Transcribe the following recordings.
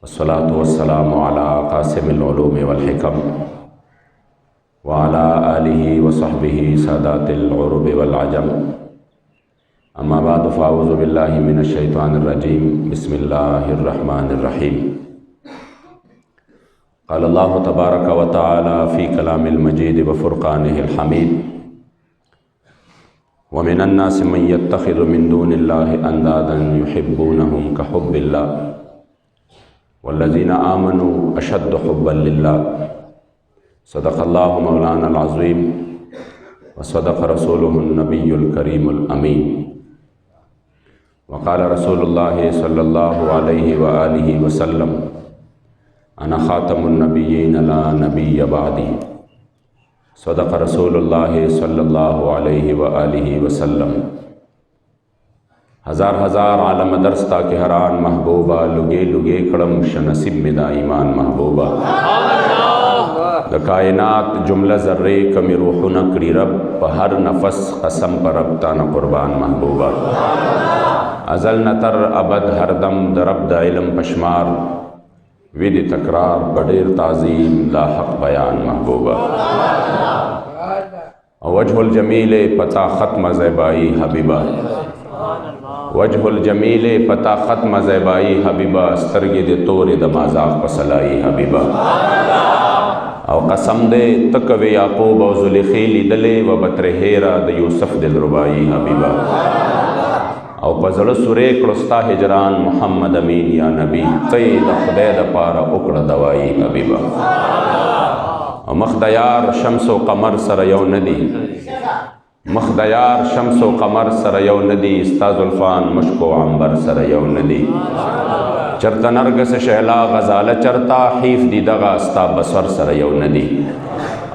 अस्सलातु वस्सलामु अला क़ासिमिल उलूम वल हिकम व अला आलिहि व सहबिहि सादातिल उरुब वल अजम। अम्मा बाद फ़अऊज़ु बिल्लाहि मिनश शैतानिर रजीम। बिस्मिल्लाहिर रहमानिर रहीम। क़ाल अल्लाहु तबारक व तआला फ़ी कलामिल मजीद व फ़ुरक़ानिहिल हमीद। व मिनन नासि मन यत्तख़िज़ु मिन दूनिल्लाहि अंदादन युहिब्बूनहुम कहुब्बिल्लाह वल्लज़ीना आमनू अशद्दु हुब्बन लिल्लाह। सदक़ल्लाहु मौलानल अज़ीम व सदक़ रसूलुहुन नबियुल करीमुल अमीन। व क़ाल रसूलुल्लाहि सल्लल्लाहु अलैहि व आलिहि व सल्लम अना ख़ातमुन नबिय्यीन ला नबिय्य बअदी। सदक़ रसूलुल्लाहि सल्लल्लाहु अलैहि व आलिहि व सल्लम। हज़ार हज़ार आलम दरस्ता के हरान महबूबा लुगे लुगे कड़म शनसिब मिदा ईमान महबूबा। द कायनात जुमला ज़र्रे कमी रूह नकड़ी रब हर नफस कसम पर रबता न कुर्बान महबूबा। अज़ल नतर अबद हरदम दरब द इल्म पशमार विद तकरार बडेर ताज़ीम ला हक़ बयान महबूबा। वजहुल जमीले पता ख़त्म ज़ेबाई हबीबा। वजहुल जमीले पता ख़त्म ज़ेबाई हबीबा। स्तरगे दे तोरे द माज़ाक़ पसलाई हबीबा। और कसम दे तकवे याक़ूब और ज़ुलेख़ी दले व बतरे हेरा द यूसुफ दिलरुबाई हबीबा। और पज़ड़ सुरे कड़स्ता हिजरान मोहम्मद अमीन या नबी तय द खुदे द पारा उकड़ दवाई हबीबा। और मखदयार शम्सो कमर सर यौ नदी मखदयार शम्सो कमर सर यौ नदी इस्ताज़ुल्फ़ान मुश्को अंबर सर यौ नदी। चरता नरगस शहला गज़ाल चरता हीफ दी दगा अस्ता बसर सर यौ नदी।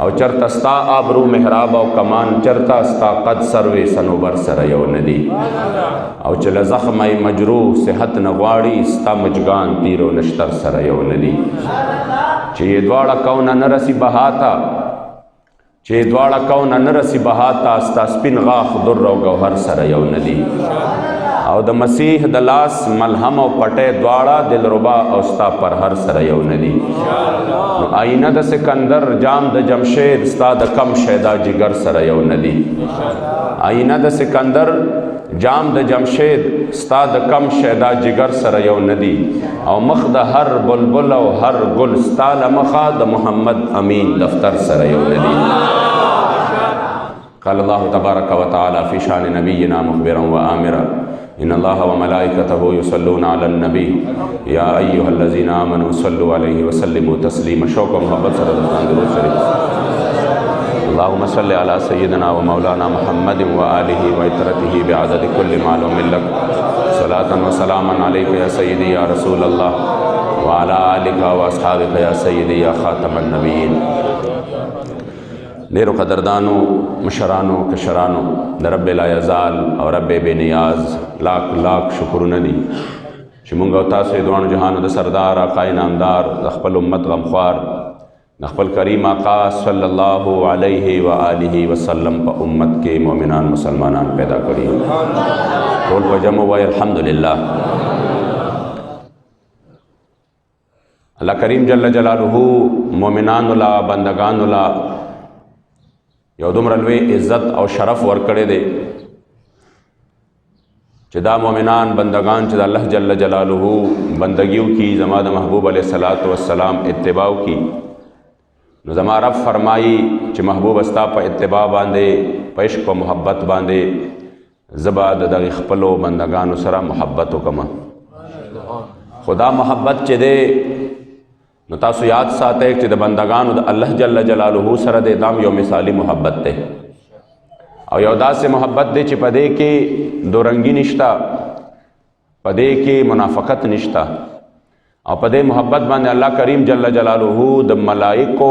और चरता स्ता आबरू मेहराब और कमान चरता स्ता कद सरवे सनोबर सर यौ नदी। और चल ज़ख्म मजरूह सेहत नगवाड़ी स्ता मजगान तीरो नश्तर सर यौ नदी। चे द्वाड़ा कौन न रसी बहाता चे द्वाड़ा कौन न रसी बहाता स्ता स्पिन गाख दुर्रो गौहर सर यौ नदी। और द मसीह दलास मलहम और पटे द्वाड़ा दिलरुबा और स्ता पर हर सर यौ नदी। आईना द सिकंदर जाम द जमशेद स्ता द कम शैदा जिगर सर यौ नदी। आईना द सिकंदर जाम द जमशेद स्ता द कम शैदा जिगर सर यौ नदी। और मख द हर बुलबुल और हर गुल स्ता लमखा द मोहम्मद अमीन दफ्तर सर यौ नदी। क़ाल अल्लाहु तबारक व तआला फ़ी शान नबिय्यिना मुख़बिरन व आमिरा इन्नल्लाह व मलाइकतहु युसल्लूना अलन नबी या अय्युहल्लज़ीना आमनू सल्लु अलैहि व सल्लिमू तस्लीमा। शौक़ व मोहब्बत से दुरूद शरीफ। अल्लाहुम्मा सल्लि अला सय्यिदिना व मौलाना मुहम्मदिन व आलिहि व इतरतिहि बिअददि कुल्लि मालूमिन लक। सलातन व सलामन अलैका या सय्यदी या रसूलल्लाह व अला आलिका व अस्हाबिका या सय्यदी या ख़ातमन नबिय्यीन। नेरो कदरदानो मशरानो कशरानो द रब्बे ला यज़ाल और रब्बे बेनियाज लाख लाख शुक्र नदी शिमुंगा तासे दुआन जहान द सरदार आकाए नामदार द खपल उम्मत गमख्वार द खपल करीम आका सल्लल्लाहु अलैहि व आलिहि वसल्लम प उम्मत के मोमिनान मुसलमानान पैदा करी तोल प जम व अल्हम्दुलिल्लाह। अल्लाह करीम जल्ल जलालुहु मोमिनानुला बंदगानुला यौ दुमर लुई इज़्ज़त और शरफ़ वर्कड़े दे चिदा मोमिनान बंदगान चिदा अल्लाह जल्ल जलालुहु बंदगियों की ज़माद महबूब अलैहिस्सलातु वस्सलाम इत्तिबाउ की न ज़मा रब फरमाई च महबूब अस्ता प इत्तिबा बांधे पैश्क व मोहब्बत बांधे ज़बाद दग़ खपलो बंदगान सरा मोहब्बत कमा खुदा मोहब्बत च दे न तासु याद साते कि द बंदगान द अल्लाह जल्ल जलालुहु सर दे दाम यो मिसाली मोहब्बत दे और यौदा से मोहब्बत दे च पदे के दो रंगी निश्ता पदे के मुनाफ़क़त निश्ता और पदे मोहब्बत बांधे अल्लाह करीम जल्ल जलालुहु द मलाइको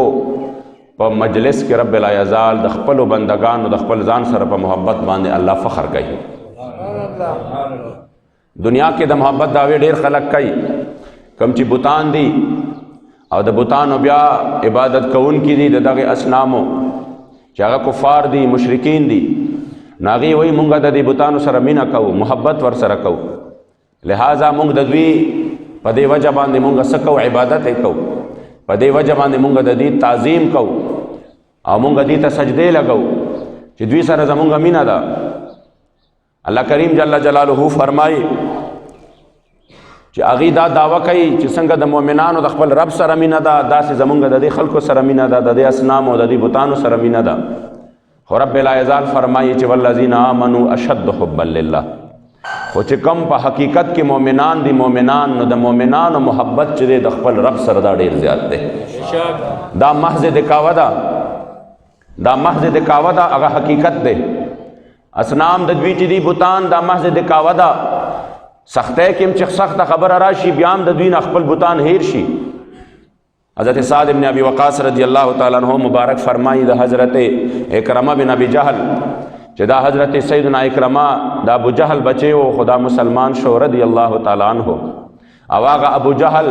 प मजलिस के रब्ब ला यज़ाल द खपल बंदगान द खपल जान सर प मोहब्बत बांधे अल्लाह फ़ख्र कही। दुनिया के द मोहब्बत दावे ढेर खलक कई कमची बुतान दी और द बुतान ब्या इबादत कौन की दी दगे असनामो चागा कुफ़ार दी मुशरिकीन दी नागी वही मुंगा दी बुतान सर मीना कहू मोहब्बत वर सर कहू। लिहाजा मुंग ददवी په دې وجه باندې مونږ څه کوو عبادت یې کوو په دې وجه باندې مونږ د دې تعظیم کوو او مونږ دې ته سجدې لګو چې دوی سره زمونږ مینه ده الله کریم جل جلاله فرمایي چې هغې دا دعوه کوي چې څنګه د مؤمنانو د خپل رب سره مینه ده داسې زمونږ د دې خلکو سره مینه ده د دې اصنامو د دې بتانو سره مینه ده خو رب العزال فرمایي چې والذین آمنوا اشد حبا لله خو چې کم په حقیقت کې مؤمنان دي مؤمنان نو د مؤمنانو محبت چې دی د خپل رب سره دا ډېر زیات دی دا محض دکاوه ده دا محض دکاوه ده هغه حقیقت دی اصنام د دوی چې دي بتان دا محض دکاوه ده سختۍ کې هم چې سخته خبره راشي بیا هم د دوی نه خپل بتان هیر شي حضرت سعد بن ابی وقاص رضی اللہ تعالیٰ عنہ مبارک فرمائی دا حضرت اکرمہ بن ابی جہل چې دا حضرت سیدنا اکرمہ دا ابو جہل بچے ہو خدا مسلمان شو رضی اللہ تعالیٰ عنہ او هغه ابو جہل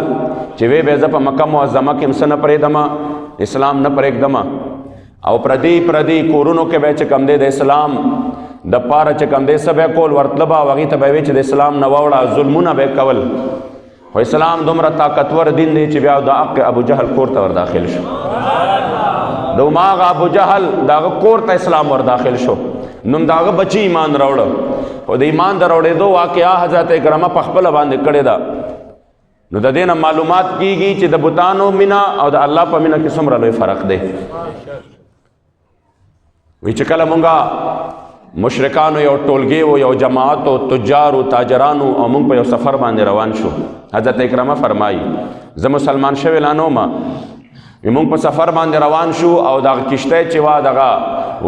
چې وی به زه په مکه معظمه کې څه نه پرېږدمه اسلام نه پرېږدمه او پردی کورونو کې به چې کم دی د اسلام د پاره چې کم دی څه به کول ورتله به او هغې ته به وی چې د اسلام نه واوړه ظلمونه به کول خو اسلام دومره طاقتور دین دی چې بیا د حق ابو جهل کور ته ور داخل شو د هماغه ابو جهل د هغه کور ته اسلام ور داخل شو نو د هغه بچي ایمان راوړه خو د ایمان د راوړېدو واقعه حضرت اکرمه په خپله باندې کړې ده نو د دې نه معلومات کیږي چې د بتانو مینه او د الله په مینه کې څومره لوی فرق دی وی چې کله مونږه مشرکانو یو ټولګي و یو جماعت و تجار و تاجرانو او مونږ په یو سفر باندې روان شو حضرت اکرمه فرمایي زه مسلمان شوی لا نه وم مونږ په سفر باندې روان شو او دغه کشتی چې وه دغه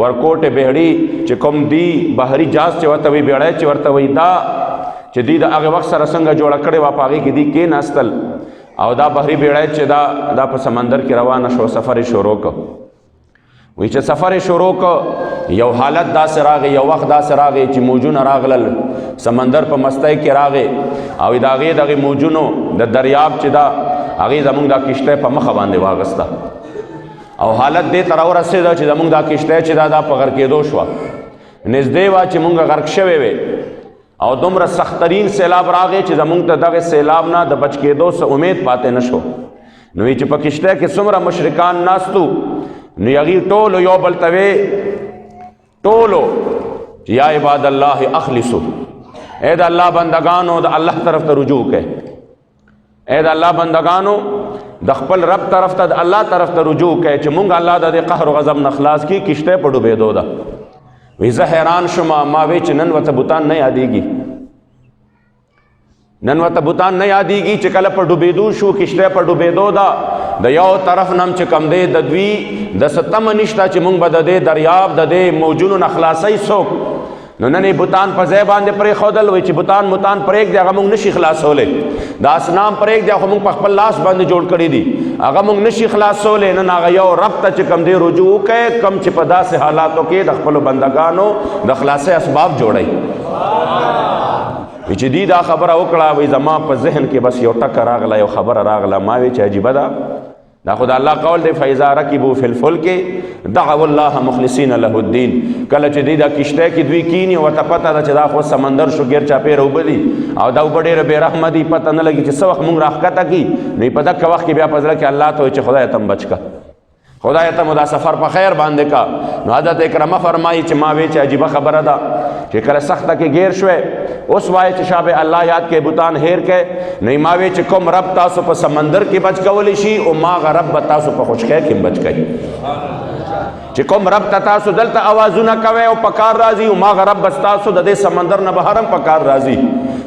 ورکوټې بهړي چې کوم دی بحري جهاز چې ورته وي بیړی چې ورته وي دا چې دوی د هغې وخت سره څنګه جوړه کړې وه په هغې کې دوی کېناستل او دا بحري بیړی چې دا په سمندر کې روانه شو سفر یې شروع کړ وی چې سفر شروع کو یو حالت داسې راغی یو وخت داسې راغی چې موجونه راغلل سمندر په مستی کې راغی او د هغې دغې موجونو د دریاب چې دا هغې زمونږ دا کشتی په مخه باندې واغسته او حالت دې ته راورسېده چې زمونږ دا کشتی چې دا په غرق کېدو شوه نږدې وه چې مونږ غرق شوی وې او دومره سختترین سیلاب راغی چې زمونږ ته دغې سیلاب نه د بچ کېدو څه امید پاتې نه شو نو چې په کشتی کې څومره مشرکان ناستو نو یغی ټولو یو بل ته وی ټولو یا عباد الله اخلصو اے د الله بندگانو د الله طرف ته رجوع کړئ اے د الله بندگانو د خپل رب طرف ته د الله طرف ته رجوع کړئ چې مونږ الله د قهر او غضب نه خلاص کی کشته په ډوبېدو ده وی زه حیران شوم ما وی چې نن ورته بوتان نه یادېږي نن ورته بوتان نه یادېږي چې کله په ډوبېدو شو کشته په ډوبېدو ده د یو طرف نم چې کم دی د دوی د ستم نشته چې مونږ به د دې دریاب د دې موجونو نه خلاصی څوک نو نن یې بوتان په ځای باندې پرېښودل وایي چې بوتان پرېږدي هغه مونږ نشي خلاصولی د اصنام پرېږدي خو مونږ په خپل لاس باندې جوړ کړي دي هغه مونږ نشي خلاصولی نن هغه یو رب ته چې کم دی رجوع وکړئ کم چې په داسې حالاتو کې د خپلو بندګانو د خلاصۍ اسباب جوړئ وی چې دی دا خبره وکړه وی زما په ذهن کې بس یو ټکه راغله یو خبره راغله ما وی چې عجیبه ده دا خو د الله قول دی فاذا رکبوا فی الفلک دعوا الله مخلصین له الدین کله چې دی دا کشتی کې دوی کینی ورته پته ده چې دا خو سمندر شو ګیر چاپېره اوبه دي او دا اوبه ډېره بېرحمه دي پته نه لګي چې څه وخت مونږ راښکته کړي نو په دغه وخت کې بیا په زړه کې الله ته وایي چې خدای ته م بچ که خدای ته مو دا سفر په خیر باندې کا نو حضرت اکرمه فرمایي چې ما وی چې عجیبه خبره ده چې کله سخته کې گیر شوی اوس وایي چې شابه الله یاد کې بوتان هیر کې نو ما وی چې کوم رب تاسو په سمندر کې بچ کولی شي او ما غ رب تاسو په خشکی کې بچ کوي چې کوم رب تاسو دلته اوازونه کوي او پکار راځي او ما غ رب تاسو د دې سمندر نه بهر هم پکار راځي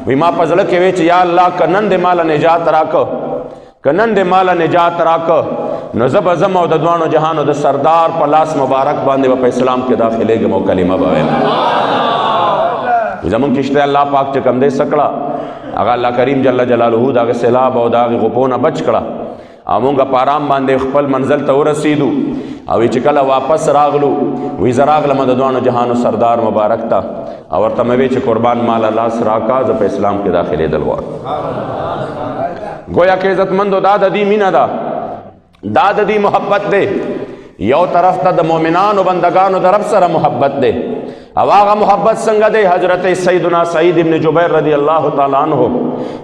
وی ما په زړه کې وی چې یا الله کنن دې مال نجات راکو کنن دې مال نجات راکو نو زه به ځم او د دوانو جهانو د سردار په لاس مبارک باندې به په اسلام کې داخلېږم او کلمه به وایم زمونږ کشتی الله پاک چې کوم دی څه کړه هغه الله کریم جل جلاله د هغې سیلاب او د هغې غوپو نه بچ کړه او مونږ په آرام باندې خپل منزل ته ورسېدو او چې کله واپس راغلو وی زه راغلم د دوانو جهانو سردار مبارک ته او ورته مې وی چې قربان ماله لاس راکا زه په اسلام کې داخلېدل غواړم گویا کې عزتمندو دا د دې مینه ده دا د دې محبت دی یو طرف ته د مؤمنانو بندگانو د رب سره محبت دی او هغه محبت څنګه دی؟ حضرت سیدنا سعید ابن جبیر رضی الله تعالی عنہ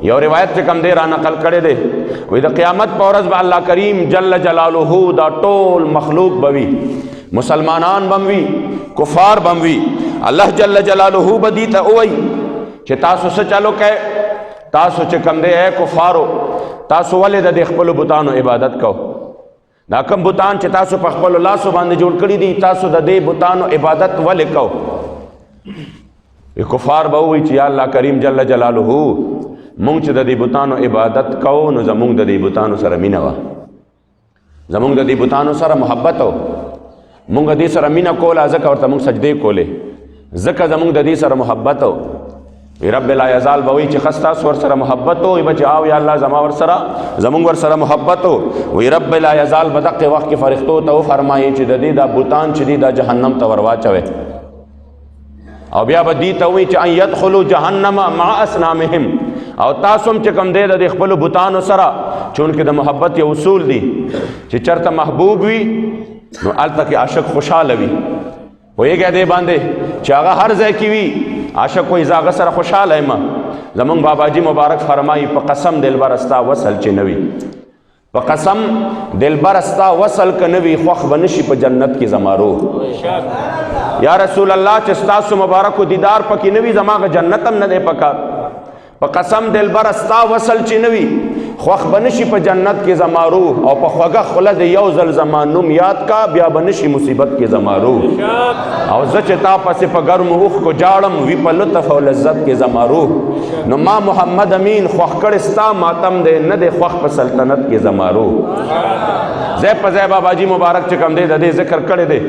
یو روایت چې کوم دی را نقل کړی دی، وایي د قیامت په ورځ به الله کریم جل جلاله دا ټول مخلوق بوي، مسلمانان بموي، کفار بموي. الله جل جلاله به دې ته وایي چې تاسو څه چلو کوئ؟ تاسو چې کوم دی اے کفارو، تاسو ولې د خپلو بتانو عبادت کو؟ دا کوم بتان چې تاسو په خپلو لاسو باندې جوړ کړي دي، تاسو د دې بتانو عبادت ولې کو؟ کفار به وایي چې یا الله کریم جل جلاله مونږ چې د دې بتانو عبادت کوو نو زمونږ د دې بتانو سره مینه وه، زمونږ د دې بتانو سره محبت و، مونږ دې سره مینه کوله ځکه ورته مونږ سجدې کولې، ځکه زمونږ د دې سره محبت و. رب لا یزال به وایي چې ښه ستاسو ورسره محبت و، وایي به چې آو یا الله زما ورسره زمونږ ورسره محبت و. وایي رب لا یزال به دقې وخت کې فرښتو ته وفرمایي چې د دې دا بوتان چې دي دا جهنم ته ور واچوئ، او بیا به دې ته وایي چې ان یدخلوا جهنم مع اصنامهم. او تاسو هم چې کوم دی د خپلو بوتانو سره چونکې د محبت یو اصول دی چې چېرته محبوب وي نو هلته کې عاشق خوشحاله وي. پوهېږئ دې باندې چې هغه هر ځای کې وي عاشق وایي زه هغه سره خوشحاله یم. زمونږ باباجي مبارک فرمایي په قسم دلبره ستا وصل چې نه وي، په قسم دلبره ستا وصل که نه وي خوښ به نشي په جنت کې زما روح. یا رسول الله چې ستاسو مبارکو دیدار پکې نه وي زما هغه جنت هم نه دی پکار. په قسم دلبره ستا وصل چې نه وي خوښ به نشي په جنت کې زما روح، او په خوږه خوله د یو ځل زما نوم یاد کا بیا به نشي مصیبت کې زما روح. او زه چې تا پسې په ګرمو اوښکو جاړم وي په لطف او لذت کې زما روح. نو ما محمد امین خوښ کړی ستا ماتم دی نه دی خوښ په سلطنت کې زما روح. ځای په ځای باباجي مبارک چې کوم دی د دې ذکر کړی دی،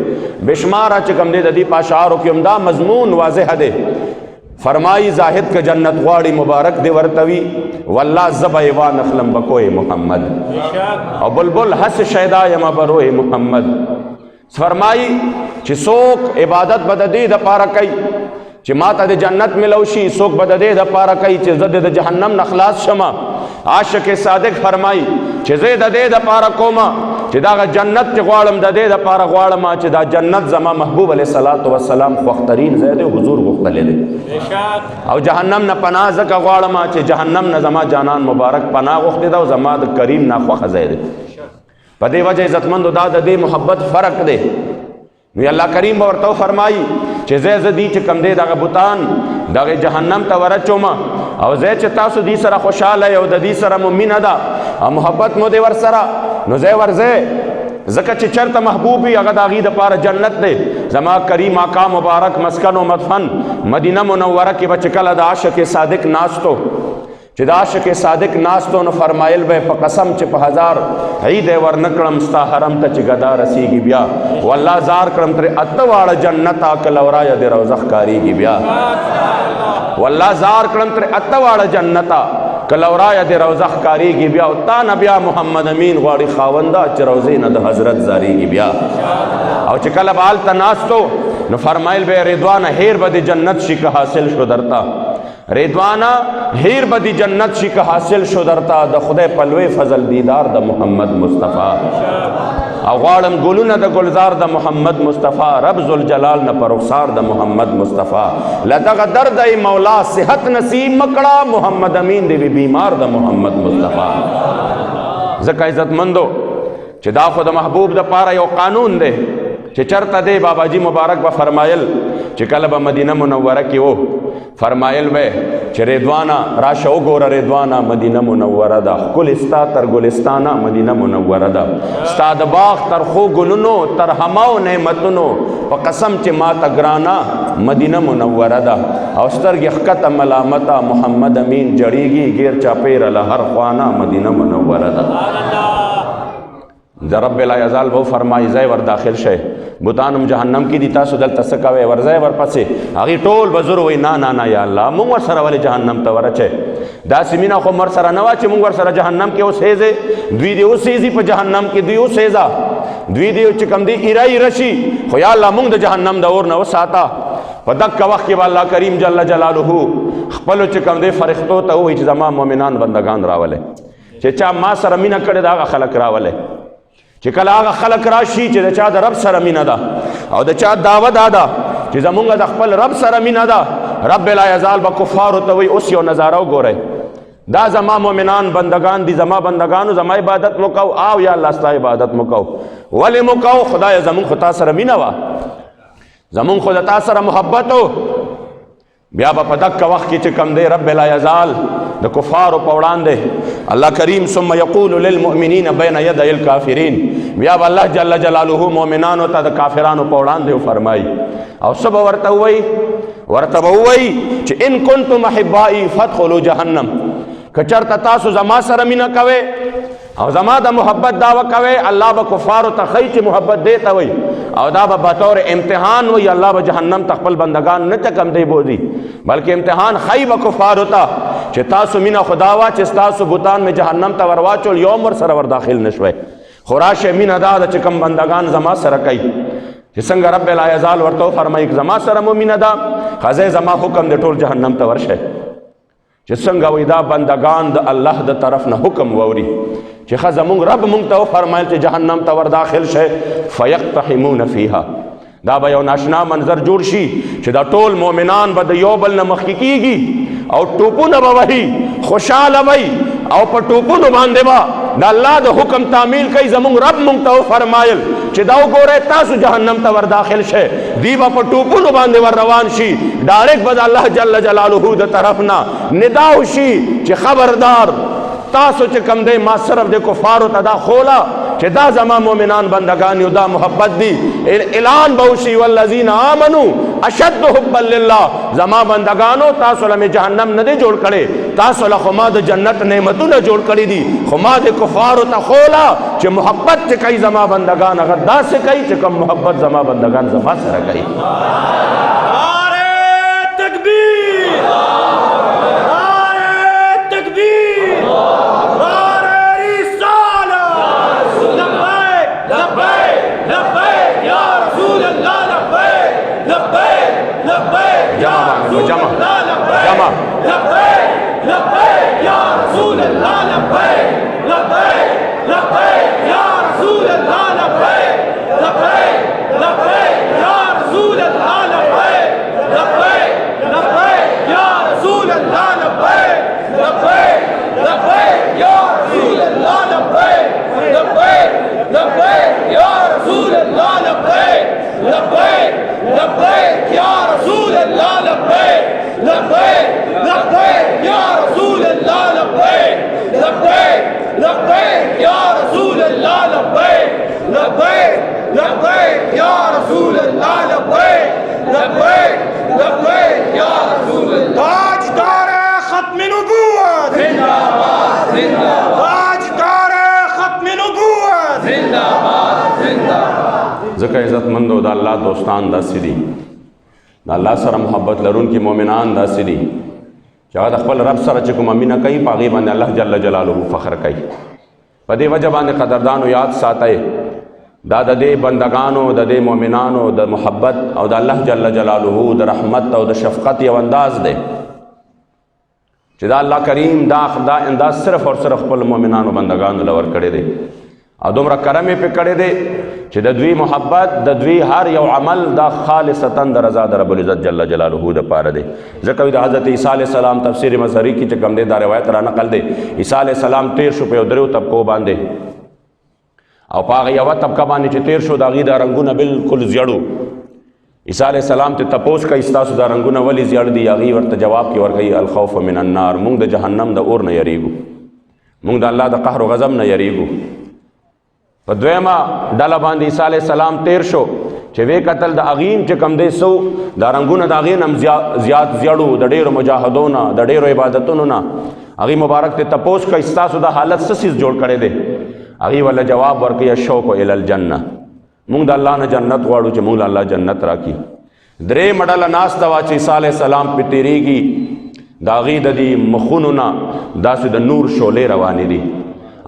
بشماره چې کوم دی د دې په اشعارو کې هم دا مضمون واضح دی. فرمائی زاہد کا جنت غواړي مبارک دی ورتوي، والله زبا ایوان اخلم بکوئے محمد، او بلبل حس شیدا یما بروئے محمد. فرمائی چې څوک عبادت به د دې دپاره کوي چې ما ته د جنت ملو شي، څوک به د دې دپاره کوي چې زه د جهنم نه خلاص شمه. عاشق صادق فرمائی چې زه د دې دپاره کومه چې دا جنت چې غواړم د دې دپاره غواړم چې دا جنت زما محبوب علیه الصلاة والسلام خوښترین ځای دی، حضور غوښتلی دی. او جهنم نه پناه ځکه غواړم چې جهنم نه زما جانان مبارک پناه غوښتې ده او زما د کریم نه خوښه ځای دی. په دې وجه عزتمندو دا د دې محبت فرق دی. نو الله کریم به ورته فرمایي چې زه دې چې کوم دی دغه بوتان دغه جهنم ته ورچومه، او زه چې تاسو دې سره خوشحاله یو د دې سره مو مینه ده او محبت مو دی ورسره، نو زه ورځئ ځکه چې چېرته محبوب وي هغه د هغې دپاره جنت دی. زما کریم آقا مبارک مسکن و مدفن مدینه منوره کې به چې کله د عاشق صادق ناستو چې د عاشق صادق ناستو نو فرمایل به په قسم چې په هزار عید ورنه کړم ستا حرم ته چې ګدا رسیږي بیا، والله زار کړم ترې اته واړه جنته که لورایه د روضه ښکارېږي بیا، والله زار کړم ترې اته واړه جنته که لورایه د روضه ښکارېږي بیا، او تا نه بیا محمد امین غواړي خاونده چې روضې نه د حضرت زارېږي بیا. او چې کله به هلته ناستو نو فرمایل به رضوانه هیر به د جنت شي که حاصل شو درته، رضوانه هیر به د جنت شي که حاصل شو درته، د خدای په لوی فضل دیدار د محمد مصطفی، او غواړم ګلونه د ګلزار د محمد مصطفی، رب ذوالجلال نه په رخسار د محمد مصطفی. له دغه درد ای مولا صحت نصیب مکړه، محمد امین دی بیمار د محمد مصطفی. ځکه عزتمندو چې دا خو د محبوب دپاره یو قانون دی چې چرته دی. باباجي مبارک به فرمایل چې کله به مدینه منوره کې و فرمایل به چې رضوانه راشه وګوره، رضوانه مدینه منوره ده، ښکلې ستا تر ګلستانه مدینه منوره ده، ستا د باغ تر خو ګلونو تر هماو نعمتونو په قسم چې ما ته ګرانه مدینه منوره ده، او سترګې ښکته ملامته محمد امین جړیږي غیر چاپیره له هر خوانه مدینه منوره ده. د رب لا یزال به فرمایي ځای ور داخل شئ، بوتان هم جهنم کې دي، تاسو دلته څه کوئ؟ ورځئ ورپسې. هغې ټول به زور وایي نه نه نه یا الله مونږ ورسره ولې جهنم ته ورچئ؟ داسې مینه خو ورسره نه وه چې مونږ ورسره جهنم کې اوسېږئ. دوی دې اوسېږي په جهنم کې، دوی اوسېږه، دوی دې چې کوم دی ایره ایره شي، خو یا الله مونږ د جهنم د اور نه وساته. په دغه وخت کې به الله کریم جل جلاله خپلو چې کوم دی فرښتو ته ووایي چې زما مؤمنان بندگان راولئ، چې چا ما سره مینه کړې ده هغه خلک راولئ. چې کله هغه خلک راشي چې د چا د رب سره مینه ده او د چا دعوه دا ده چې چې زمونږ د خپل رب سره مینه ده. رب لا یزال به کفارو ته وایي اوس یو نظاره وګورئ، دا زما مؤمنان بندگان دي، زما بندگانو زما عبادت مو کو، او یا الله ستا عبادت مو کو. ولې مو کو؟ خدای زمونږ خو تا سره مینه وه، زمونږ خو د تا سره محبت و. بیا به په دقه وخت کې چې کم دی رب لا یزال د کفارو په وړاندې الله کریم ثم یقول للمؤمنین بین یدی الکافرین، بیا به الله جل جلاله مؤمنانو ته د کافرانو په وړاندې وفرمایي او څه به ورته ووایي؟ ورته به ووایي چې ان کنتم احبائي فادخلوا جهنم، که چېرته تاسو زما سره مینه کوئ او زما د محبت دعوه کوئ، الله به کفارو ته ښیي چې محبت دی ته وایي، او دا به بطور امتحان وایي. الله به جهنم ته خپل بندگان نه چې کم دی بوځي، بلکې امتحان ښیي به کفارو ته چې تاسو مینه خدا وه چې ستاسو بوتان مې جهنم ته ور واچول، یو هم ورسره ور داخل نه شوی. خو راشئ مینه دا ده چې کوم بندگان زما سره کوي، چې څنګه رب لا یزال ورته وفرمایي زما سره مو مینه ده، ښځی زما حکم دی ټول جهنم ته ورشئ. چې څنګه وایي دا بندگان د الله د طرف نه حکم واوري چې ښه زمونږ رب مونږ ته وفرمایل چې جهنم ته ور داخل شئ، فیقتحمون فیها، دا به یو ناشنا منظر جوړ شي چې دا ټول مؤمنان به د یو بل نه مخکې کېږي او ټوپونه به وهي، خوشحاله وي او په ټوپونو باندې به د الله د حکم تعمیل کوي. زمونږ رب مونږ ته وفرمایل چې دا وګورئ تاسو جهنم ته ور داخل شئ، دوی به په ټوپونو باندې ور روان شي، ډایرکټ به د الله جل جلاله د طرف نه ندا وشي چې خبردار تاسو چې کم دی ما صرف د کفارو ته دا خوله چې دا زما مؤمنان بندگان یو، دا محبت دی. اعلان به وشي والذین آمنوا اشد حبا لله، زما بندگانو تاسو له جهنم نه دی جوړ کړی، تاسو له خو ما د جنت نعمتونه جوړ کړي دي، خو ما د کفارو ته خوله چې محبت چې کوي زما بندگان هغه داسې کوي چې کوم محبت زما بندگان زما سره کوي. نعرہ تکبیر، نعرہ تکبیر، نعرہ رسالت، لبیک لبیک لبیک یا رسول اللہ، لبیک لبیک لبیک یا رسول اللہ، لبیک لبیک لبیک یا رسول اللہ، لبیک لبیک لبیک یا رسول اللہ، لبیک لبیک لبیک یا رسول اللہ، لبیک لبیک لبیک یا رسول اللہ، لبیک لبیک لبیک یا رسول اللہ، لبیک لبیک لبیک یا رسول اللہ، لبیک لبیک لبیک یا رسول اللہ، لبیک لبیک لبیک یا رسول اللہ، لبیک لبیک لبیک یا رسول اللہ، لبیک لبیک لبیک یا رسول اللہ، لبیک لبیک لبیک یا رسول اللہ. تاجدار ختم نبوت زندہ باد، زندہ باد، تاجدار ختم نبوت زندہ باد، زندہ باد. ځکه عزتمندو د الله دوستان داسې دي، د الله سره محبت لرونکي مؤمنان داسې دي چې هغه د خپل رب سره چې کومه مینه کوي په هغې باندې الله جل جلاله فخر کوي. په دې وجه باندې قدردانو یاد ساتئ دا د دې بندگانو د دې مؤمنانو د محبت او د الله جل جلاله د رحمت او د شفقت یو انداز دی چې دا الله کریم دا انداز صرف اور صرف خپل مؤمنانو بندگانو له ورکړی دی او دومره کرم یې پې کړی دی چې د دوی محبت د دوی هر یو عمل دا خالصتا د رضا د رب العزت جل جلاله دپاره دی. ځکه د حضرت عیسی علیه السلام تفسیر مظهري کې چې کوم دی دا روایت را نقل دی، عیسی علیه السلام تیر شو په یو دریو طبقو باندې او په هغه یوه طبقه باندې چې تیر شو د هغې دا رنګونه بالکل زیړو. عیسی علیه السلام ته تپوس کوي ستاسو دا رنګونه ولې زیړ دي؟ هغې ورته جواب کې ورکوي الخوف من النار، موږ د جهنم د اور نه یریږو، موږ د الله د قهر و غضب نه یریږو. په دویمه ډله باندې عیسی علیه السلام تیر شو چې وی قتل د هغې چې کوم دی سو دا رنګونه د هغې نه هم زیات زیړو، د ډېرو مجاهدو نه د ډېرو عبادتونو نه. هغې مبارک ته تپوس کوي ستاسو دا حالت څه څیز جوړ کړی دی؟ هغې وله جواب ورکوي الشوق الی الجنه، موږ د الله نه جنت غواړو چې موږ له الله جنت راکړي. درېیمه ډله ناسته وه چې عیسی علیه السلام پې تېرېږي، د هغې د دې مخونو نه داسې د نور شعلې روانې دي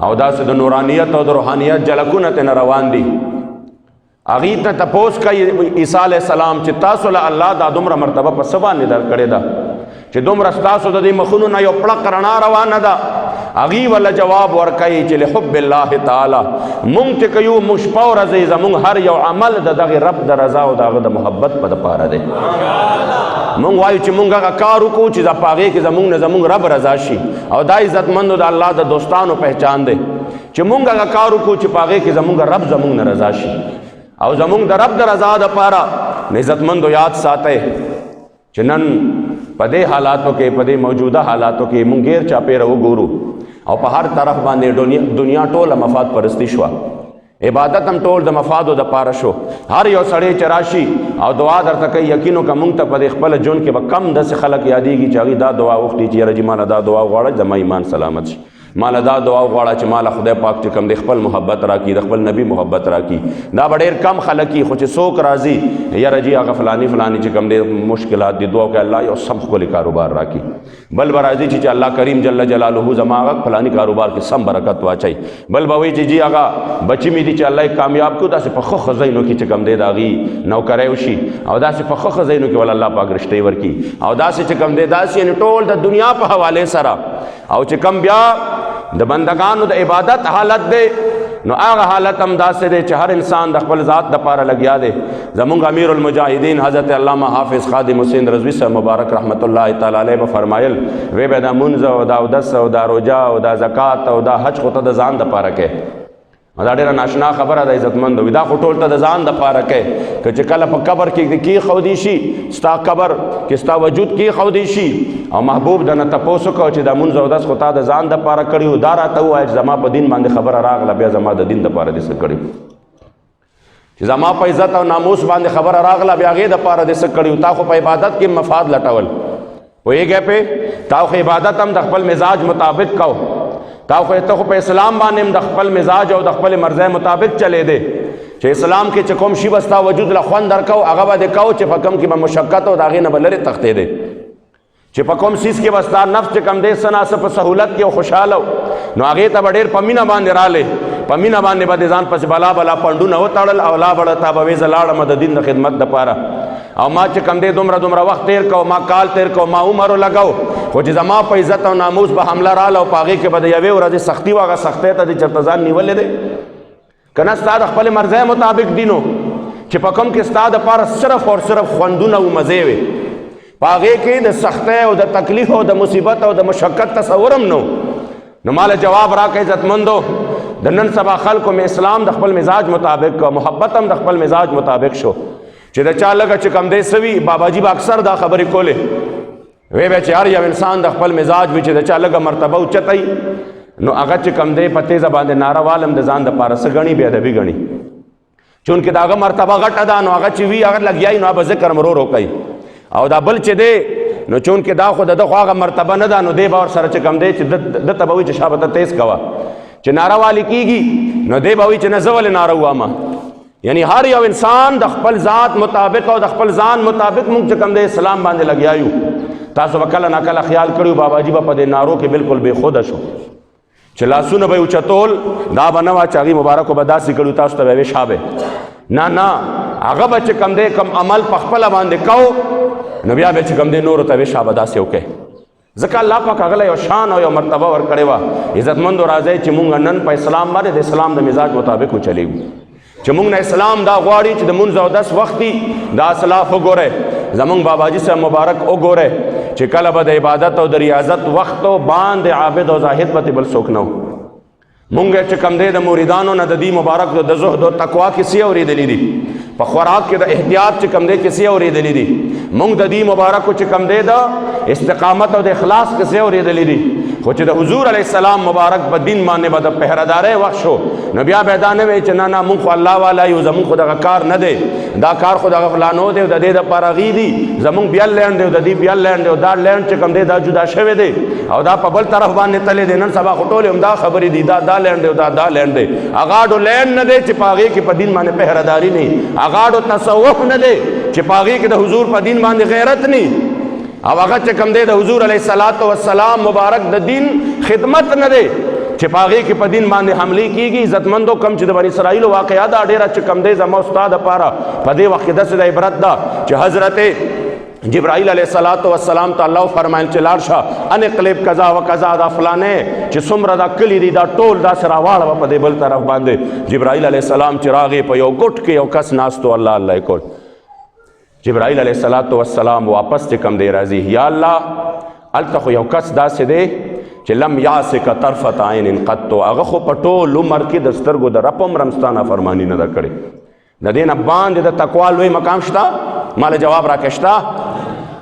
او داسې د نورانیت او د روحانیت جلکونه ترې نه روان دي. هغې ته تپوس کوي عیسی علیه السلام چې تاسو له الله دا دومره مرتبه په څه باندې درکړې ده چې دومره ستاسو د دې مخونو نه یو پړق رڼا روانه ده هغوی وله جواب ورکوي چې لحب الله تعالی مونږ چې کوو مونږ شپه ورځئ زمونږ هر یو عمل د دغې رب د رضا او د هغه د محبت په دپاره دی مونږ وایو چې مونږ هغه کار وکړو چې په هغې کې زمونږ نه زمونږ رب رضا شي او دا عزتمندو د الله د دوستانو پہچان دی چې مونږ هغه کار وکړو چې په هغې کې زمونږ رب زمونږ نه رضا شي او زمونږ د رب د رضا دپاره عزتمندو یاد ساتئ چې نن په دې حالاتو کې په دې موجوده حالاتو کې مونږ غیر چاپېره وګورو او په هر طرف باندې دنیا ټوله مفاد پرستی شوه عبادت هم ټول د مفادو د پاره شو هر یو سړی چې راشي او دعا درته کوي یقین وکړه مونږ ته په خپل ژوند کې به کم داسې خلک یادېږي چې هغوی دا دعا وکړي چې یاره جي ماله دا دعا وغواړه زما ایمان سلامت شي ماله دا دعا وغواړه چې ماله خدای پاک چې کوم د خپل محبت راکړي د خپل نبی محبت راکړي دا به ډېر کم خلک وي خو چې څوک راځي یاره جي هغه فلاني فلاني چې کوم دی مشکلات دي دعا وکړي الله یو سم ښکلی کاروبار راکړي بل به راځي چې الله کریم جل جلاله زما هغه فلاني کاروبار کې سم برکت واچوي بل به وایي چې جي هغه بچي مې دي چې الله یې کامیاب کړو داسې په ښه ښه ځایونو کې چې کوم دی د هغې نوکری وشي او داسې په ښه ښه ځایونو کې ول الله پاک رشتې ورکړي او داسې چې کوم دی داسې یعنې ټول د دنیا په حوالې سره او چې کوم بیا د بندگانو د عبادت حالت دی نو هغه حالت هم داسې دی چې هر انسان د خپل ذات دپاره لګیا دی زمونږ امیر المجاهدین حضرت علامه حافظ خادم حسین رضوي صاحب مبارک رحمت الله تعالی علیه به فرمایل وی به دا مونځ او دا اودس او دا روژه او دا زکات او دا حج خو ته د ځان دپاره کې دا ډېره ناشنا خبره ده عزتمند وي دا خو ټول ته د ځان دپاره کې که چې کله په قبر کې کېښودی شي ستا قبر کې ستا وجود کېښودی شي او محبوب دنه تپوس وکړه چې دا مونځ اودس خو تا د ځان دپاره کړي وو دا راته ووایه چې زما په دین باندې خبره راغله بیا زما د دین دپاره دې څه کړي چې زما په عزت او ناموس باندې خبره راغله بیا هغې دپاره دې څه کړي تا خو په عبادت کې مفاد لټول پوهېږې پې تا خو عبادت هم د خپل مزاج مطابق کو تا خو ته خو په اسلام باندې هم د خپل مزاج او د خپل مرضی مطابق چلې دی چې اسلام کې چې کوم شي به ستا وجود له خوند درکو هغه به دې کو چې په کوم کې به مشقت او د هغې نه به لرې تښتېدې چې په کوم څیز کې به ستا نفس چې کوم دی څه ناڅه په سهولت کې او خوشحاله نو هغې ته به ډېر په مینه باندې رالی په مینه باندې به دې ځان پسې بلا بلا پنډونه وتړل او لا بړه تا به وې زه لاړم د دین د خدمت دپاره او ما چې کوم دی دومره وخت تیر کو ما کال تیر کو ما عمر لګو خو چې زما په عزت او ناموس به حمله راله او په هغې کې به د یوې ورځې سختي و هغه سختۍ ته دې چېرته ځان نیولی دی که نه ستا د خپل مرضی مطابق دینو چې په کوم کې ستا دپاره صرف او صرف خوندونه او مزې وې په هغې کې د سختۍ او د تکلیف او د مصیبت او د مشقت تصور هم نو ماله جواب راکړه عزتمندو د نن سبا خلکو مې اسلام د خپل مزاج مطابق کو محبت هم د خپل مزاج مطابق شو چې د چا لږه چې کم دی سوي باباجي به اکثر دا خبرې کولې وی به چې هر یو انسان د خپل مزاج وي چې د چا لږه مرتبه اوچتئ نو هغه چې کم دی په تیزه باندې ناره والم د ځان دپاره څه ګڼي بې ادبي ګڼي چونکې د هغه مرتبه غټه ده نو هغه چې وي هغه لګیایي نو هغه به ذکر ورو ورو کوي او دا بل چې دی نو چونکې دا خو د ده خو هغه مرتبه نه ده نو دی به ورسره چې کم دی چې ده ته به وایي چې شا به ته تیز کوه چې ناره والي کېږي نو دی به وایي چې نه زه ولې ناره ووامه یعنی هر یو انسان د خپل ذات مطابق او د خپل ځان مطابق مونږ چې کوم دی اسلام باندې لګیا یو تاسو به کله ناکله خیال کړي باباجي به په دې نارو کې بالکل بې خوده شو چې لاسونه به یې اوچتول دا به نه وه چې هغې مبارکو به داسې کړي تاسو ته به یې شابه نه هغه به چې کوم دی کوم عمل په خپله باندې کو نو بیا به چې کوم دی نورو ته به شابه داسې وکړي ځکه الله پاک هغه له یو شان او یو مرتبه ورکړې وه عزتمندو راځئ چې مونږ نن په اسلام باندې د اسلام د مزاج مطابق وچلیږو چې مونږ نه اسلام دا غواړي چې د مونځ او دس وخت دي دا اسلاف وګورئ زمونږ باباجي صاحب مبارک وګورئ چې کله به د عبادت او د ریاضت وخت و باندې عابد او زاهد به بل څوک نه و مونږ چې کوم دی د مریدانو نه د دې مبارک د زهد او تقوا کیسې اورېدلې دي په خوراک کې د احتیاط چې کوم دی کیسې اورېدلې دي مونږ د دې مبارکو چې کوم دی د استقامت او د اخلاص کیسې اورېدلې دي خو چې د حضور علیه السلام مبارک په دین باندې به د پهردارۍ وخت شو نو بیا به دا نه وی چې نه مونږ خو الله والا یو زمونږ خو دغه کار نه دی دا کار خو دغه فلانو دی او د دې دپاره غي دي زمونږ بیا لینډ دی او د دې بیا لینډ دی او دا لینډ چې کوم دی دا جدا شوی دی او دا په بل طرف باندې تللی دی نن سبا خو ټولې همدا خبرې دي دا لینډ دی او دا لینډ دی هغه ډو لینډ نه دی چې په هغې کې په دین باندې پهرداري نه هغه ډو تصوف نه دی چې په هغې کې د حضور په دین باندې غیرت نه او هغه چې کوم دی د حضور علیه السلام مبارک د دین خدمت نه دی چې په هغې کې په دین باندې حملې کېږي عزتمندو کم چې د بني اسرائیلو واقعه ده ډېره چې کم دی زما ستا دپاره په دې وخت کې داسې د عبرت ده چې حضرت जिब्राइल अलैहिस्सलाम ته الله فرمایل چې لاړ شه انقلب قضا و قضا دا فلانه چې څومره دا کلی دي دا ټول دا سره واړه په دې بل طرف باندې جبرائیل علیه السلام چې راغی په یو ګټ کې یو کس ناستو الله الله کول جبرائیل علیه السلام واپس چې کم دی راځي یا الله هلته خو یو کس داسې دی چې لم یعصک طرفة عین قط هغه خو په ټول عمر کې د سترګو د رب هم رمستا نافرماني نه ده کړې د دې نه باندې د تقوا لوی مقام شته مال جواب راکړه شته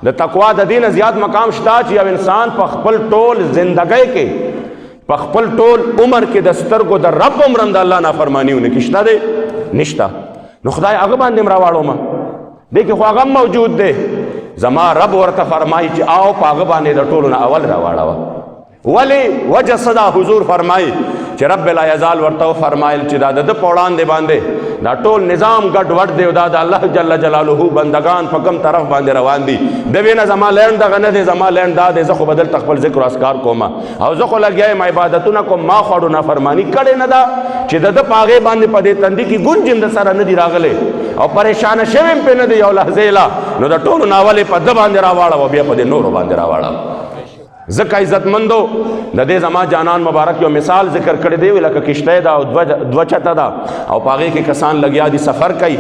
د تقوا د دې نه زیات مقام شته چې یو انسان په خپل ټول زندګۍ کې په خپل ټول عمر کې د سترګو د رب هم رم د الله نافرماني ونه کې شته دی نشته نو خدای هغه باندې م راواړومه دې کې خو هغه موجود دی زما رب ورته فرمایي چې آو په هغه باندې د ټولو نه اول راواړوه ولې وجه صدا حضور فرمایي چې رب لا یزال ورته فرمایل چې دا د په وړاندې باندې دا ټول نظام ګډ وډ دی او دا د الله جل جلاله بندگان په کوم طرف باندې روان دي د وینه زما لینډ دغه نه دی زما لینډ دا دی زه خو بدل خپل ذکر او اذکار کوم او زه خو لګیا یم عبادتونه کوم ما خوړو نافرمانی کړې نه ده چې د پاغه باندې په دې تندې کې ګونجم د سره نه دی راغلی او پریشان شوم په نه دی یو لحظه لا نو د ټولو ناولې په د باندې راواړه او بیا په دې نورو باندې راواړه زکه عزتمندو د دې زما جانان مبارک یو مثال ذکر کړی دی لکه کشته دا او دو چته دا او پاغه کې کسان لګیا دي سفر کوي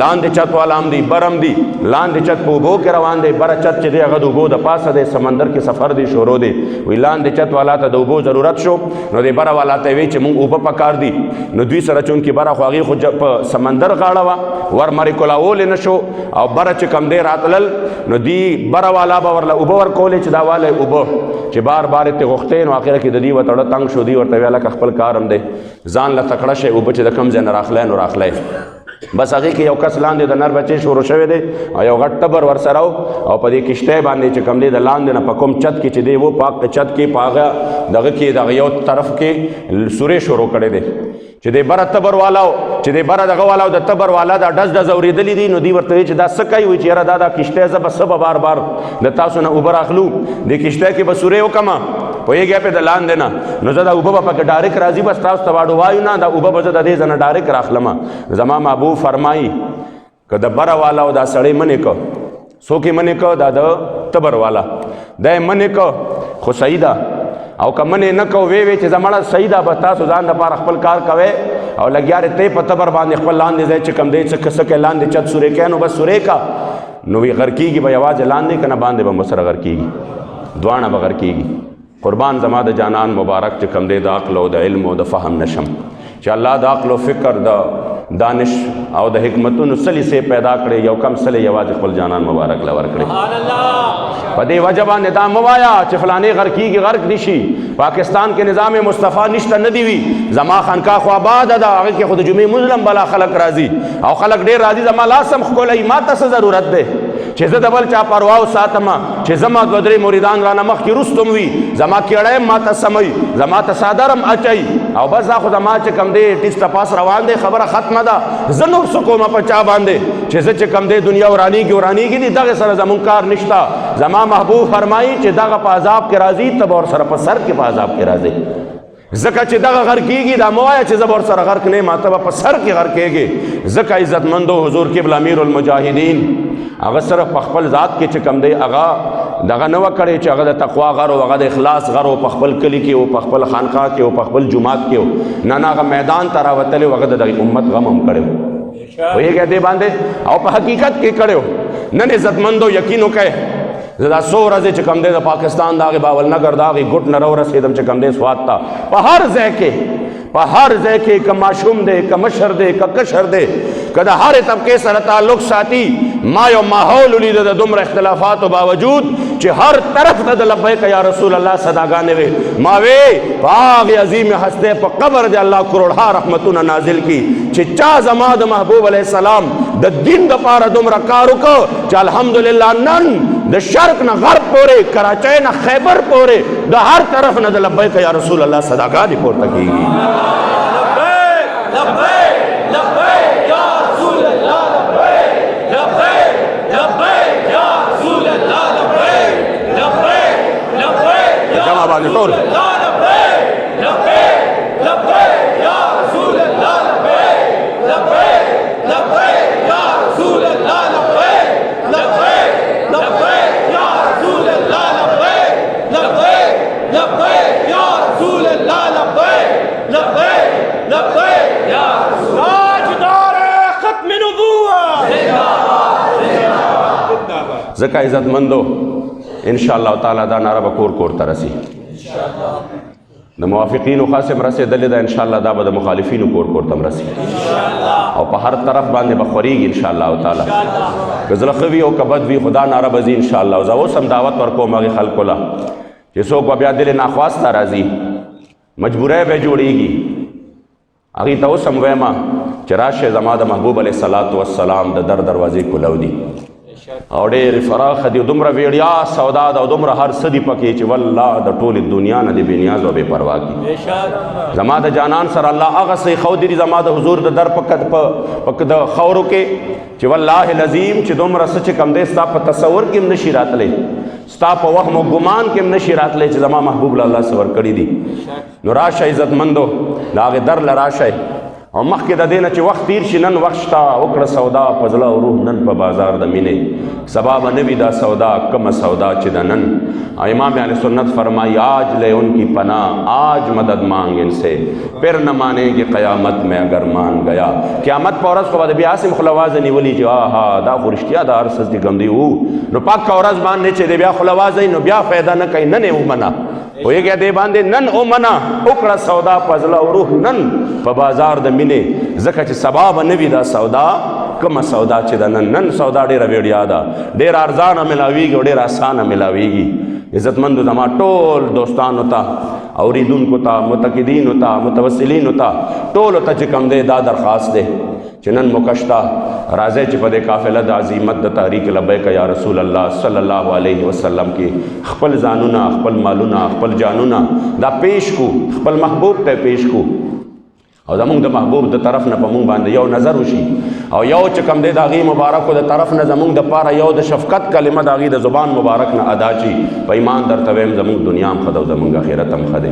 لاندې چت والام دي برم دي لاندې چت په وبو کې روان دي بر چت چې دی هغه د وبو د پاسه د سمندر کې سفر دی شروع دی وی لاندې چت والا ته د وبو ضرورت شو نو د بر والا ته وی چې مونږ وبو پکار دي نو دوی سره چون کې بر خو هغه خو په سمندر غاړه وا ور مری کولاول نشو او بر چې کم دی راتلل نو دی بر والا به ورله وبو ور کولې چې دا والا وبو چې بار بار ته غوښتې نو اخر کې د دې وټړه تنگ شو دی ورته ویل که خپل کارم دی ځان له تکړه شي او بچ د کم ځای نه راخلای نو راخلای بس هغه کې یو کس لاندې د نر بچي شروع شوی دی او یو غټ ټبر ور سره او په دې کشته باندې چې کم دی د لاندې نه په کوم چت کې چې دی وو پاک چت کې پاغه دغه کې دغه یو طرف کې سورې شروع کړي دی چې دی بره تبر والاو چې دی بره دغه والاو د تبر والا دا ډز ډز اورېدلي دي نو دی ورته چې دا څه کوي وایي چې یاره دا کشته زه به څه به بار بار د تاسو نه اوبه راخلو دې کشته کې به سورې وکړمه پوهېږې پې د لاندې نه نو زه دا اوبه به پکې ډایرکټ راځي بس تاسو ته واډو وایو نه دا اوبه به زه د دې ځای نه ډایرکټ راخلمه زما محبوب فرمایي که د بره والا او دا سړی منې که څوک یې منې که دا د تبر والا دا یې منې که خو صحیح ده او که منې نه کو وی چې زمړه صحیح ده به تاسو ځان دپاره خپل کار کوئ او لګیا ته په تبر باندې خپل لاندې ځای چې کم دی څه کې لاندې چت سورې کوي نو بس سورې کا نو وی غر کېږي به یوازې لاندې که نه باندې به مسره غر کېږي دواړه به غر کېږي قربان زما د جانان مبارک چې کم دی د عقل او د علم او د فهم نشم چې الله د عقل او فکر د دانش او د حکمتونو سلی سے پیدا کړي یو کم سلی یوازې خپل جانان مبارک له ورکړي په دې وجه باندې دا مه وایه چې فلانې غر کېږي غرق دي شي پاکستان کې نظام مصطفی نشته نه دی وي زما خانقاه خو آباده ده هغې کې خو د جمعې مظلم بلا خلک راځي او خلک ډېر راځي زما لاس هم ښکلی ما ته څه ضرورت دی چې زه د بل چا پروا وساتم چې زما دوه درې مریدان رانه مخکې رستم وي زما کیړی هم ما ته سموي زما ته څادر هم اچوي او بس دا خو زما چې کم دی ټیس تپاس روان دی خبره ختمه ده زه نور څه کومه په چا باندې چې زه چې کم دی دنیا ورانیږي دي دغې سره زمونږ کار نشته زما محبوب فرمایي چې دغه په عذاب کې راځي ته به ورسره په سر کې په عذاب کې راځي ځکه چې دغه غر کېږي دا مه وایه چې زه به ورسره غرق نه یم ته به په سر کې غر کېږي ځکه عزتمندو حضور قبله امیر المجاهدین هغه صرف په خپل ذات کې چې کم دی هغه دغه نه وه کړی چې هغه د تقوا غر او هغه د اخلاص غر او په خپل کلي کې او په خپل خانقاه کې او په خپل جومات کې نه هغه میدان ته راوتلی و هغه د دغې امت غم هم کړی و پوهېږئ دې باندې او په حقیقت کې کړی و نن عزتمندو یقین وکئ زه دا څو ورځې چې کم دی د پاکستان د هغې باولنګر د هغې ګوټ نه راورسېدم چې کم دی سوات ته په هر ځای کې که ماشوم دی که مشر دی که کشر دی که د هرې طبقې سره تعلق ساتي ما یو ماحول ولیده د دومره اختلافاتو باوجود چې هر طرف ته د لبیک یا رسول الله صداګانې وې ما وې په هغې عظیم هستی په قبر د الله کروڑها رحمتونه نازل کي چې چا زما د محبوب علیه السلام د دین دپاره دومره کار وکړو چې الحمدلله نن د شرق نه غرب پورې کراچۍ نه خیبر پورې د هر طرف نه د لبیک یا رسول الله صداګانې پورته کېږي باندې ټول لبیک ځکه عزتمندو ان شاء الله تعالی دا ناره به کور کور ته رسي د موافقینو خاصم رسېدلې ده ان شاء الله دا به د مخالفینو کور کور ته هم رسي او په هر طرف باندې به خورېږي ان شاء الله تعالی که زړه ښه وي او که بد وي خو دا ناره به ځي ان شاء الله. زه اوس هم دعوت ورکوم هغې خلکو له چې څوک به بیا دل ناخواسته راځي مجبوری به جوړېږي هغې ته اوس هم وایم چې راشئ زما د محبوب علیه الصلاة والسلام د در دروازې کلو دي او ډېرې فراخه دي دومره ویړیا سودا ده او دومره هر څه دي پکې چې والله د ټولې دنیا نه دې بې نیاز او بې پروا کړي زما د جانان سره الله هغه څه ایښودي دي زما د حضور د در په د خاورو کې چې والله العظیم چې دومره څه چې کوم دی ستا په تصور کې هم نشي راتلی ستا په وهم او ګمان کې هم نشي راتلی چې زما محبوب له الله څه ورکړي دي. نو راشه عزتمندو د هغې در له راشئ او مخکې د دې نه چې وخت تیر شي نن وخت شته وکړه سودا په زړه او روح نن په بازار د مینې سبا به نه وي دا سودا کمه سودا چې د نن. امام اہل سنت فرمائی آج لے ان کی پناہ آج مدد مانگ ان سے پھر نہ مانے کہ قیامت میں اگر مان گیا قیامت په ورځ خو به د بیا هسې خوله وازه نیولي چې آها دا خو رښتیا د هر څه چې کوم دی وو نو پاکه ورځ باندې چې د بیا خوله وازه نو بیا فایده نه کوي نن یې ومنه پوهېږې دې باندې نن ومنه وکړه سودا په زړه او روح نن په بازار د مینې ځکه چې سبا به نه وي دا سودا کومه سودا چې د نن سودا ډېره ویړیا ده ډېره ارزانه ملاویږي او ډېره اسانه ملاویږي. عزتمندو زما ټول دوستانو ته اوریدونکو ته متقدینو ته متوسلینو ته ټولو ته چې کوم دی دا درخواست دی چې نن مکشته راځئ چې په دې قافله د عظیمت د تحریک لبیک یا رسول الله صلی الله علیه وسلم کې خپل ځانونه خپل مالونه خپل جانونه دا پیش کو خپل محبوب ته پیش کو او زمونږ د محبوب د طرف نه په مونږ باندې یو نظر وشي او یو چې کوم دی د هغې مبارکو د طرف نه زمونږ دپاره یو د شفقت کلمه د هغې د زبان مبارک نه ادا شي په ایمان درته وایم زمونږ دنیا هم ښه ده او زمونږ اخرت هم ښه دی.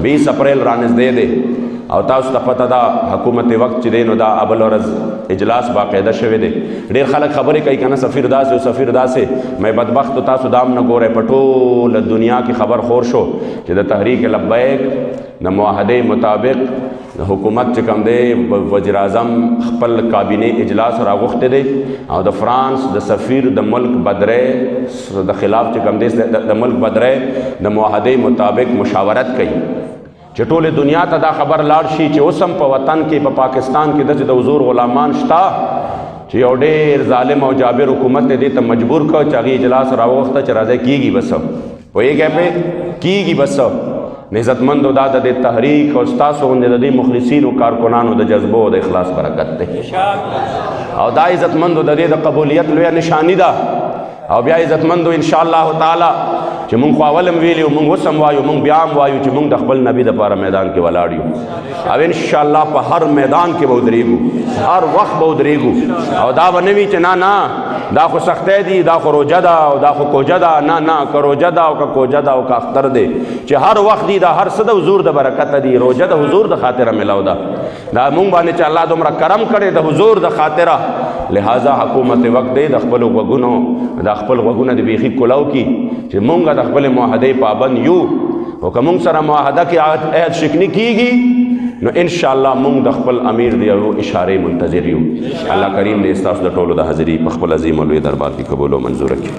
20 اپریل رانږدې دی او تاسو ته پته ده حکومت وقت چې دی نو دا اول ورځ اجلاس باقاعده شوی دی ډېر خلک خبرې کوي که نه سفیر داسې او سفیر داسې مې بدبختو تاسو دا هم نه ګورئ په ټوله دنیا کې خبر خور شو چې د تحریک لبیک د معاهدې مطابق د حکومت چې کوم دی وزیر اعظم خپل کابینې اجلاس راغوښتی دی او د فرانس د سفیر د ملک بدرې د خلاف چې کوم دی د ملک بدرې د معاهدې مطابق مشاورت کوي چې ټولې دنیا ته دا خبر لاړ شي چې اوس هم په وطن کې په پاکستان کې داسې د حضور غلامان شته چې یو ډېر ظالم او جابر حکومت یې دې ته مجبور کړ چې هغې اجلاس راوغوښته چې راځئ کېږي بس پوهېږئ پې کېږي بس. عزتمندو دا د دې تحریک او ستاسو غوندې د دې مخلصینو کارکنانو د جذبو او د اخلاص برکت دی او دا عزتمندو د دې د قبولیت لویه نشانی ده. او بیا عزتمندو انشاءالله تعالی چې مونږ خو اول هم ویلي او مونږ اوس هم وایو مونږ بیا هم وایو چې مونږ د خپل نبي دپاره میدان کې ولاړ یو او انشاءالله په هر میدان کې به ودرېږو هر وخت به ودرېږو او دا به نه وي چې نه دا خو سختی دي دا خو روجه ده او دا خو کوجه ده نه که روجه ده او که کوجه ده او که اختر دی چې هر وخت دی دا هر څه د حضور د برکته دي روجه د حضور د خاطره میلاو ده دا مونږ باندې چې الله دومره کرم کړی د حضور د خاطره لہذا حکومت وقت دی د خپلو غوږونو د خپل غوږونه د بیخي کلاو کی چې مونږ د خپل معاهدې پابند یو او که مونږ سره معاهده کې عهد شکنی کیږي نو انشاءالله مونږ د خپل امیر دی او اشارې منتظر یو. الله کریم دې ستاسو د ټولو د حاضري په خپل عظیم او لوی دربار کې قبول او منظور کړي.